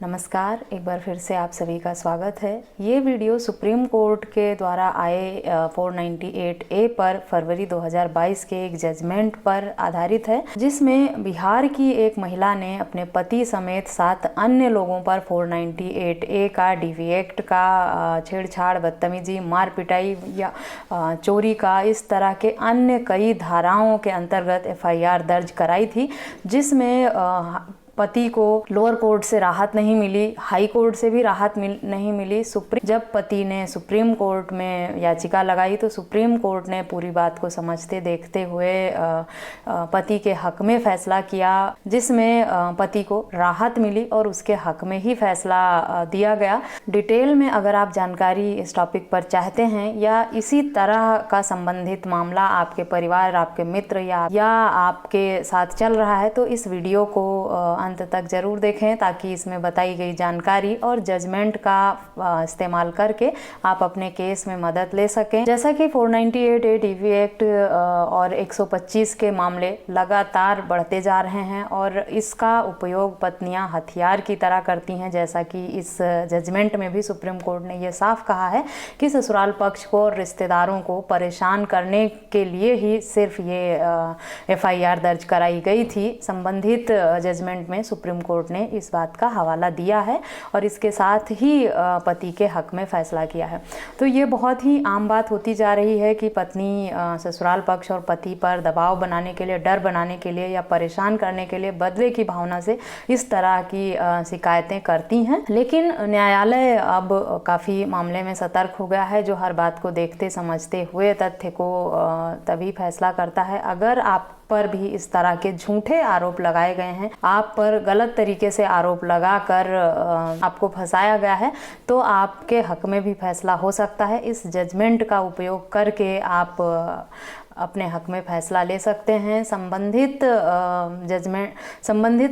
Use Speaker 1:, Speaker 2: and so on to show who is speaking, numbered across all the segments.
Speaker 1: नमस्कार, एक बार फिर से आप सभी का स्वागत है। ये वीडियो सुप्रीम कोर्ट के द्वारा आए 498A पर फरवरी 2022 के एक जजमेंट पर आधारित है, जिसमें बिहार की एक महिला ने अपने पति समेत 7 अन्य लोगों पर 498A का DV एक्ट का छेड़छाड़, बदतमीजी, मार पिटाई या चोरी का इस तरह के अन्य कई धाराओं के अंतर्गत FIR दर्ज कराई थी, जिसमें पति को लोअर कोर्ट से राहत नहीं मिली, हाई कोर्ट से भी राहत नहीं मिली। जब पति ने सुप्रीम कोर्ट में याचिका लगाई तो सुप्रीम कोर्ट ने पूरी बात को समझते देखते हुए पति के हक में फैसला किया, जिसमें पति को राहत मिली और उसके हक में ही फैसला दिया गया। डिटेल में अगर आप जानकारी इस टॉपिक पर चाहते हैं या इसी तरह का संबंधित मामला आपके परिवार, आपके मित्र या आपके साथ चल रहा है तो इस वीडियो को अंत तक जरूर देखें, ताकि इसमें बताई गई जानकारी और जजमेंट का इस्तेमाल करके आप अपने केस में मदद ले सकें। जैसा कि 498A DV एक्ट और 125 के मामले लगातार बढ़ते जा रहे हैं और इसका उपयोग पत्नियां हथियार की तरह करती हैं, जैसा कि इस जजमेंट में भी सुप्रीम कोर्ट ने यह साफ कहा है कि ससुराल पक्ष को और रिश्तेदारों को परेशान करने के लिए ही सिर्फ ये FIR दर्ज कराई गई थी। संबंधित जजमेंट में सुप्रीम कोर्ट ने इस बात का हवाला दिया है और इसके साथ ही पति के हक में फैसला किया है। तो ये बहुत ही आम बात होती जा रही है कि पत्नी ससुराल पक्ष और पति पर दबाव बनाने के लिए, डर बनाने के लिए या परेशान करने के लिए बदले की भावना से इस तरह की शिकायतें करती हैं। लेकिन न्यायालय अब काफ़ी मामले में सतर्क हो गया है, जो हर बात को देखते समझते हुए तथ्य को तभी फैसला करता है। अगर आप पर भी इस तरह के झूठे आरोप लगाए गए हैं, आप पर गलत तरीके से आरोप लगाकर आपको फंसाया गया है, तो आपके हक में भी फैसला हो सकता है। इस जजमेंट का उपयोग करके आप अपने हक में फैसला ले सकते हैं। संबंधित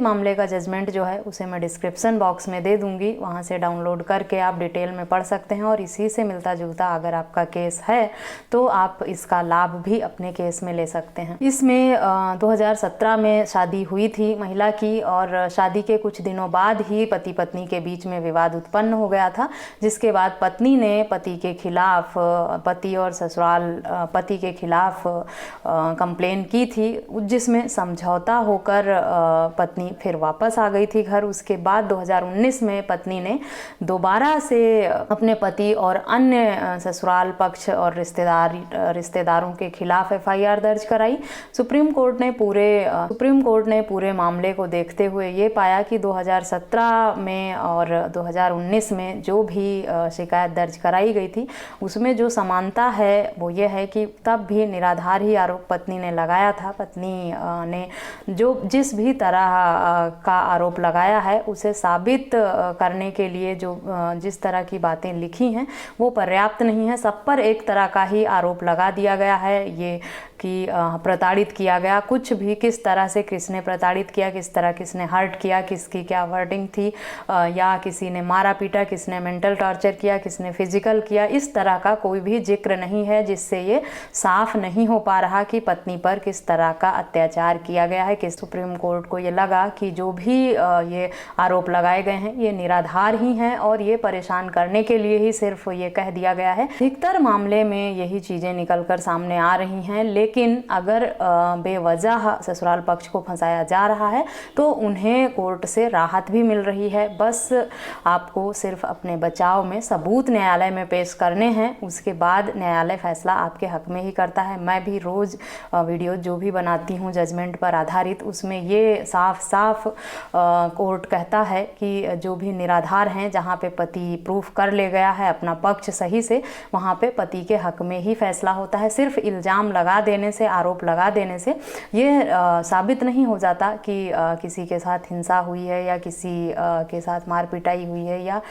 Speaker 1: मामले का जजमेंट जो है उसे मैं डिस्क्रिप्शन बॉक्स में दे दूंगी, वहां से डाउनलोड करके आप डिटेल में पढ़ सकते हैं और इसी से मिलता जुलता अगर आपका केस है तो आप इसका लाभ भी अपने केस में ले सकते हैं। इसमें 2017 में शादी हुई थी महिला की और शादी के कुछ दिनों बाद ही पति पत्नी के बीच में विवाद उत्पन्न हो गया था, जिसके बाद पत्नी ने पति के खिलाफ, पति और ससुराल पति के खिलाफ कंप्लेन की थी, जिसमें समझौता होकर पत्नी फिर वापस आ गई थी घर। उसके बाद 2019 में पत्नी ने दोबारा से अपने पति और अन्य ससुराल पक्ष और रिश्तेदारों के खिलाफ FIR दर्ज कराई। सुप्रीम कोर्ट ने पूरे मामले को देखते हुए ये पाया कि 2017 में और 2019 में जो भी शिकायत दर्ज कराई गई थी उसमें जो समानता है वो ये है कि तब भी निराधार ही आरोप पत्नी ने लगाया था। पत्नी ने जिस भी तरह का आरोप लगाया है उसे साबित करने के लिए जिस तरह की बातें लिखी हैं वो पर्याप्त नहीं है। सब पर एक तरह का ही आरोप लगा दिया गया है, ये कि प्रताड़ित किया गया। कुछ भी किस तरह से किसने प्रताड़ित किया, किस तरह किसने हर्ट किया, किसकी क्या वर्डिंग थी, या किसी ने मारा पीटा, किसने मेंटल टॉर्चर किया, किसने फिजिकल किया, इस तरह का कोई भी जिक्र नहीं है, जिससे ये साफ नहीं हो पा रहा कि पत्नी पर किस तरह का अत्याचार किया गया है। कि सुप्रीम कोर्ट को ये लगा कि जो भी ये आरोप लगाए गए हैं ये निराधार ही हैं और ये परेशान करने के लिए ही सिर्फ ये कह दिया गया है। अधिकतर मामले में यही चीज़ें निकलकर सामने आ रही हैं, लेकिन अगर बेवजह ससुराल पक्ष को फंसाया जा रहा है तो उन्हें कोर्ट से राहत भी मिल रही है। बस आपको सिर्फ अपने बचाव में सबूत न्यायालय में पेश करने हैं, उसके बाद न्यायालय फैसला आपके हक में ही करता है। मैं भी रोज़ वीडियो जो भी बनाती हूँ जजमेंट पर आधारित, उसमें ये साफ साफ कोर्ट कहता है कि जो भी निराधार हैं, जहाँ पे पति प्रूफ कर ले गया है अपना पक्ष सही से, वहाँ पे पति के हक में ही फैसला होता है। सिर्फ इल्ज़ाम लगा देने से, आरोप लगा देने से ये साबित नहीं हो जाता कि किसी के साथ हिंसा हुई है या किसी के साथ मार पिटाई हुई है या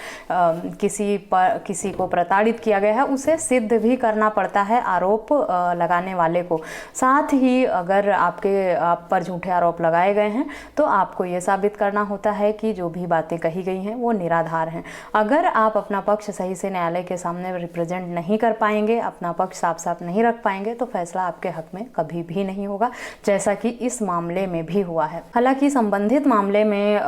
Speaker 1: किसी को प्रताड़ित किया गया है। उसे सिद्ध भी करना पड़ता है आरोप लगाने वाले को। साथ ही अगर आप पर झूठे आरोप लगाए गए हैं तो आपको ये साबित करना होता है कि जो भी बातें कही गई हैं वो निराधार हैं। अगर आप अपना पक्ष सही से न्यायालय के सामने रिप्रेजेंट नहीं कर पाएंगे, अपना पक्ष साफ साफ नहीं रख पाएंगे, तो फैसला आपके हक में कभी भी नहीं होगा, जैसा कि इस मामले में भी हुआ है। हालांकि संबंधित मामले में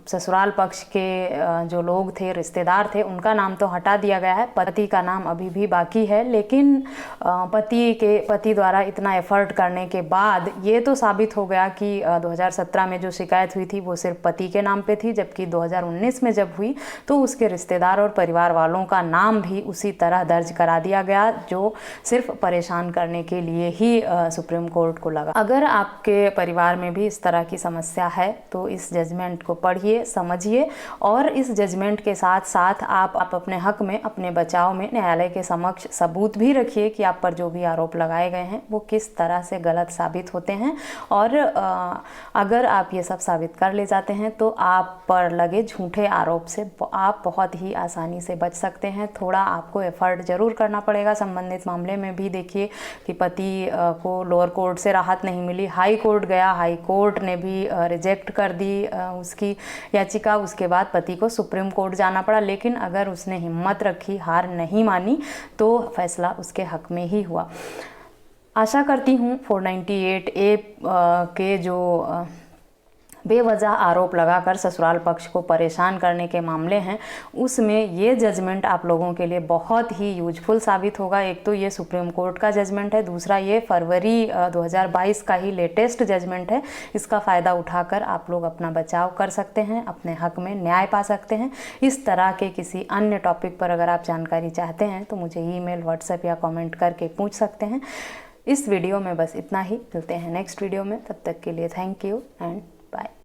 Speaker 1: ससुराल पक्ष के जो लोग थे, रिश्तेदार थे, उनका नाम तो हटा दिया गया है, पति का नाम अभी भी बाकी है। लेकिन पति द्वारा इतना एफर्ट करने के बाद ये तो साबित हो गया कि 2017 में जो शिकायत हुई थी वो सिर्फ पति के नाम पे थी, जबकि 2019 में जब हुई तो उसके रिश्तेदार और परिवार वालों का नाम भी उसी तरह दर्ज करा दिया गया, जो सिर्फ परेशान करने के लिए ही सुप्रीम कोर्ट को लगा। अगर आपके परिवार में भी इस तरह की समस्या है तो इस जजमेंट को पढ़िए, समझिए, और इस जजमेंट के साथ साथ आप अपने हक में, अपने बचाव में न्यायालय के समक्ष सबूत भी रखिए कि आप पर जो भी आरोप लगाए गए हैं वो किस तरह से गलत साबित होते हैं। और अगर आप ये सब साबित कर ले जाते हैं तो आप पर लगे झूठे आरोप से आप बहुत ही आसानी से बच सकते हैं। थोड़ा आपको एफर्ट ज़रूर करना पड़ेगा। संबंधित मामले में भी देखिए कि पति को लोअर कोर्ट से राहत नहीं मिली, हाई कोर्ट गया, हाई कोर्ट ने भी रिजेक्ट कर दी उसकी याचिका। उसके बाद पति को सुप्रीम कोर्ट जाना पड़ा, लेकिन अगर उसने हिम्मत रखी, हार नहीं मानी, तो फैसला उसके हक में ही हुआ। आशा करती हूँ 498A के जो बेवजह आरोप लगाकर ससुराल पक्ष को परेशान करने के मामले हैं, उसमें ये जजमेंट आप लोगों के लिए बहुत ही यूजफुल साबित होगा। एक तो ये सुप्रीम कोर्ट का जजमेंट है, दूसरा ये फरवरी 2022 का ही लेटेस्ट जजमेंट है। इसका फ़ायदा उठाकर आप लोग अपना बचाव कर सकते हैं, अपने हक में न्याय पा सकते हैं। इस तरह के किसी अन्य टॉपिक पर अगर आप जानकारी चाहते हैं तो मुझे ईमेल, व्हाट्सएप या कमेंट करके पूछ सकते हैं। इस वीडियो में बस इतना ही। मिलते हैं नेक्स्ट वीडियो में, तब तक के लिए थैंक यू एंड बाय।